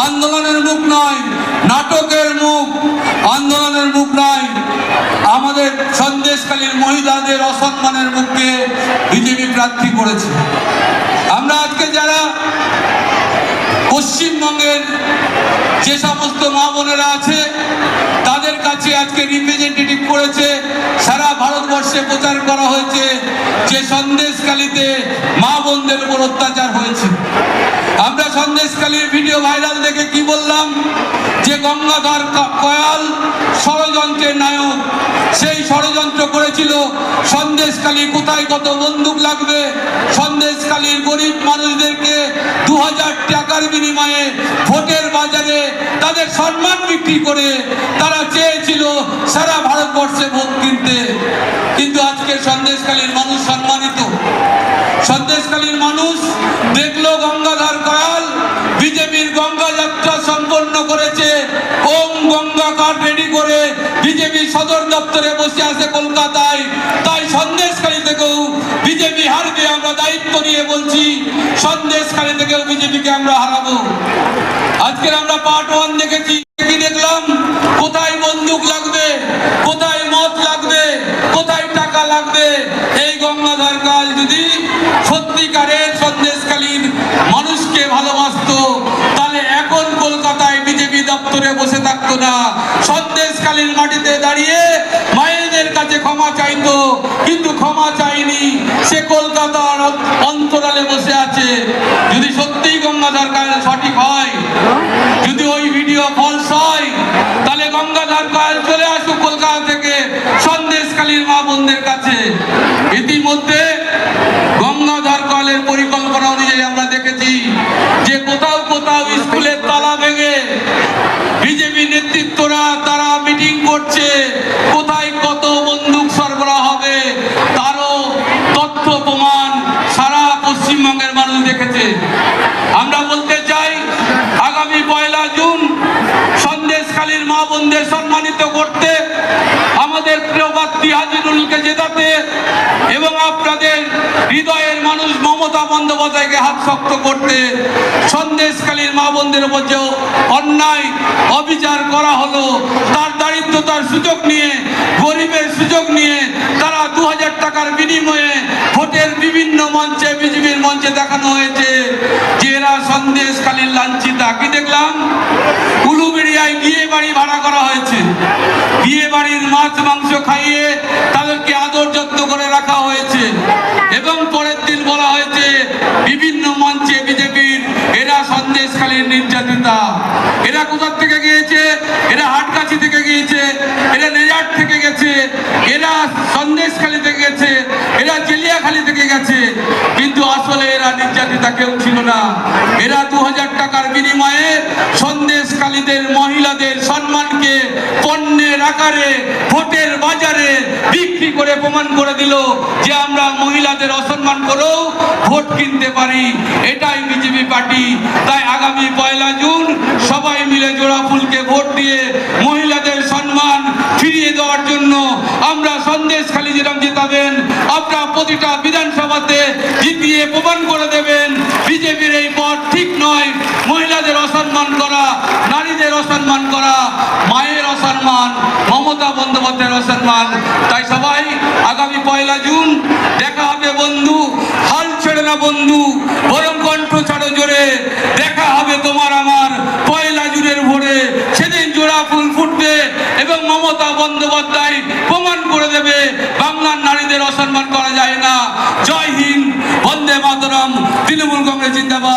আন্দোলনের মুখ নয়, নাটকের মুখ, আন্দোলনের মুখ নয়। আমাদের সন্দেশখালীর মহিলাদের অসম্মানের মুখে বিজেপি প্রার্থী করেছে। আমরা আজকে যারা পশ্চিমবঙ্গের যে সমস্ত মা বোনেরা আছে তাদের কাছে আজকে রিপ্রেজেন্টেটিভ করেছে, সারা ভারতবর্ষে প্রচার করা হয়েছে যে সন্দেশখালীতে মা বোনদের উপর অত্যাচার হয়েছে। আমরা সন্দেশখালীর ভিডিও ভাইরাল দেখে কি বললাম যে গঙ্গাধর কয়াল ষড়যন্ত্রের নায়ক, সেই ষড়যন্ত্র করেছিল সন্দেশখালী কোথায় কত বন্দুক লাগবে, সন্দেশখালীর গরিব মানুষদেরকে 2000 টাকার বিনিময়ে ভোটের বাজারে তাদের সম্মান বিক্রি করে তারা চেয়েছিল সারা ভারতবর্ষে ভোট কিনতে। কিন্তু আজকে সন্দেশখালীর মানুষ সম্মানিত। সন্দেশখালীর মানুষ দেখলো গঙ্গাধর কয়াল বিজেপির গঙ্গা যাত্রা সম্পন্ন করেছে, ওম গঙ্গা কার্ড রেডি করে বিজেপি সদর দপ্তরে বসে আছে কলকাতায়। তাই সন্দেশখালী থেকেও বিজেপি হারবে, আমরা দায়িত্ব নিয়ে বলছি সন্দেশখালী থেকেও বিজেপিকে আমরা হারাবো। আজকে আমরা পার্ট 1 দেখেছি, কি দেখলাম কোথায় বন্দুক লাগবে, কোথায় মদ লাগবে, কোথায় টাকা লাগবে। এই গঙ্গাধর কয়াল যদি সত্যিকারের সন্দেশখালীর মানুষকে ভালোবাসতো তাহলে এখন কলকাতায় বিজেপি দপ্তরে বসে থাকতো না, সন্দেশখালীর মাটিতে দাঁড়িয়ে মায়েদের কাছে ক্ষমা চাইতো। কিন্তু ক্ষমা চাইনি, সে কলকাতার অন্তরালে বসে আছে। যদি সত্যিই গঙ্গাধর কয়াল সঠিক হয়, যদি ওই ভিডিও ফলস হয়, তাহলে গঙ্গাধর কয়াল চলে আসুক কলকাতা থেকে সন্দেশখালীর মা বোনদের কাছে। ইতিমধ্যে গঙ্গাধর কয়ালের পরিকল্পনা অনুযায়ী আমরা দেখেছি যে কোথাও কোথাও স্কুলের তালা ভেঙে বিজেপি নেতৃত্বরা তারা মিটিং করছে, কোথায় কত বন্দুক সরবরাহ হবে তারও তথ্য প্রমাণ সারা পশ্চিমবঙ্গের মানুষ দেখেছে। আমরা বলতে চাই আগামী 1 জুন সন্দেশখালীর মা বোনদের সম্মানিত করতে, আমাদের প্রিয় প্রার্থী হাজিরুলকে জেতাতে এবং আপনাদের হৃদয়ের মানুষ মমতা বন্দ্যোপাধ্যায়কে হাত শক্ত করতে, সন্দেশখালীর মা বোনদের উপর যে অন্যায় অবিচার করা হলো তার দারিদ্রতার সুযোগ নিয়ে, গরিবের সুযোগ নিয়ে তারা 2000 টাকার বিনিময়ে ভোটের বিভিন্ন মঞ্চে বিজেপির মঞ্চে দেখানো হয়েছে যে এরা সন্দেশখালীর লাঞ্ছিতা। কি দেখলাম উলুবেড়িয়ায় বিয়ে বাড়ি ভাড়া করা হয়েছে, বিয়ে বাড়ির মাছ মাংস খাইয়ে তাদেরকে আদর যত্ন করে রাখা হয়েছে এবং পরের দিন বলা হয়েছে বিভিন্ন মঞ্চে বিজেপির এরা সন্দেশখালীর নির্যাতিতা। এরা কোথা থেকে গিয়েছে? এরা হাটকাছি থেকে গিয়েছে, এরা নেজার থেকে গেছে, এরা সন্দেশখালী থেকে গেছে, এরা জেলিয়াখালী থেকে গেছে। কিন্তু আসলে এরা নির্যাতিতা কেউ ছিল না। এরা 2000 টাকার বিনিময়ে সন্দেশখালীদের মহিলাদের সম্মানকে পণ্যের আকারে ভোটের বাজারে বিক্রি করে প্রমাণ করে দিল যে আমরা মহিলাদের অসম্মান করেও ভোট কিনতে পারি। এটাই বিজেপি পার্টি। তাই আগামী 1 জুন সবাই মিলে জোড়া ফুলকে ভোট দিয়ে মহিলাদের সম্মান ফিরিয়ে দেওয়ার জন্য আমরা সন্দেশখালী যেরকম জেতাবেন, আপনারা প্রতিটা বিধানসভাতে জিতিয়ে প্রমাণ করে দেবেন বিজেপির এই পথ ঠিক নয়। মহিলাদের অসম্মান করা, নারীদের অসম্মান করা, মায়ের অসম্মান, মমতা বন্দ্যোপাধ্যায়ের অসম্মান। তাই সবাই আগামী 1 জুন দেখা হবে বন্ধু, হাল ছেড়ে না বন্ধু, বরং কণ্ঠ ছাড়ো জোরে। দেখা হবে তোমার আমার 1 জুনের ভোরে। সেদিন জোড়া ফুল ফুটবে এবং মমতা বন্দ্যোপাধ্যায় প্রমাণ করে দেবে বাংলার নারীদের অসম্মান করা যায় না। জয় হিন্দ, বন্দে মাতরম, তৃণমূল কংগ্রেস জিন্দাবাদ।